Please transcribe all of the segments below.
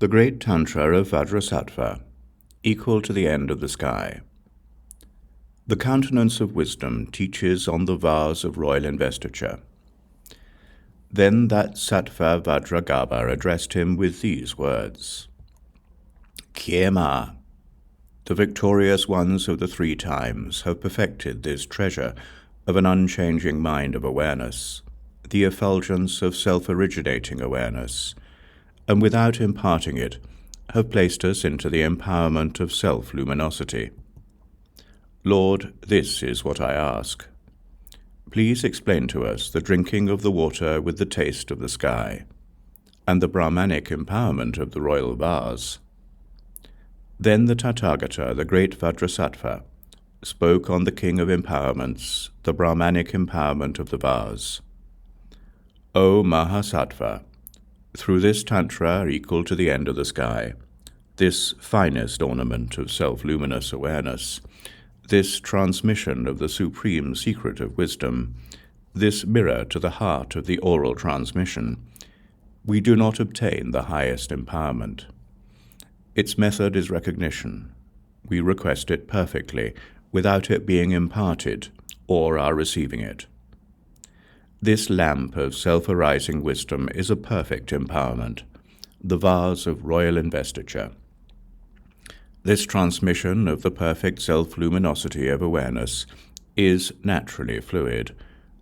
The Great Tantra of Vajrasattva, equal to the end of the sky. The countenance of wisdom teaches on the vase of royal investiture. Then that sattva Vajragarbha addressed him with these words. Kyema, the victorious ones of the three times have perfected this treasure of an unchanging mind of awareness, the effulgence of self-originating awareness, and without imparting it, have placed us into the empowerment of self-luminosity. Lord, this is what I ask. Please explain to us the drinking of the water with the taste of the sky, and the Brahmanic empowerment of the royal vase. Then the Tathagata, the great Vajrasattva, spoke on the king of empowerments, the Brahmanic empowerment of the vase. O Mahasattva, through this Tantra equal to the end of the sky, this finest ornament of self-luminous awareness, this transmission of the supreme secret of wisdom, this mirror to the heart of the oral transmission, we do not obtain the highest empowerment. Its method is recognition. We request it perfectly, without it being imparted, or our receiving it. This lamp of self-arising wisdom is a perfect empowerment, the vase of royal investiture. This transmission of the perfect self-luminosity of awareness is naturally fluid,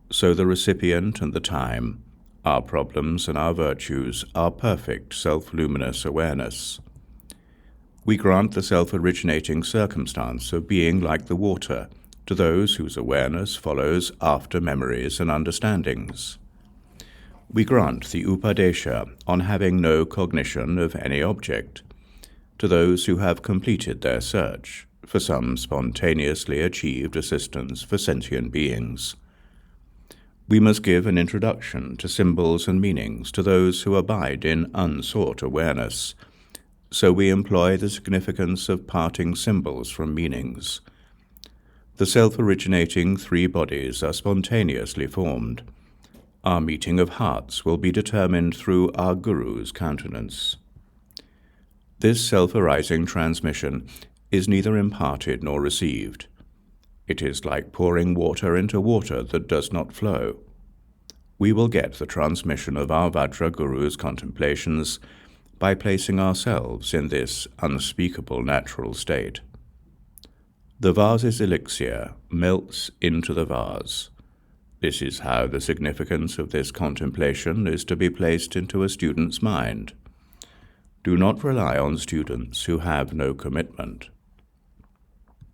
so the recipient and the time, our problems and our virtues, are perfect self-luminous awareness. We grant the self-originating circumstance of being like the water to those whose awareness follows after memories and understandings. We grant the Upadesha on having no cognition of any object to those who have completed their search for some spontaneously achieved assistance for sentient beings. We must give an introduction to symbols and meanings to those who abide in unsought awareness, so we employ the significance of parting symbols from meanings. The self-originating three bodies are spontaneously formed. Our meeting of hearts will be determined through our Guru's countenance. This self-arising transmission is neither imparted nor received. It is like pouring water into water that does not flow. We will get the transmission of our Vajra Guru's contemplations by placing ourselves in this unspeakable natural state. The vase's elixir melts into the vase. This is how the significance of this contemplation is to be placed into a student's mind. Do not rely on students who have no commitment.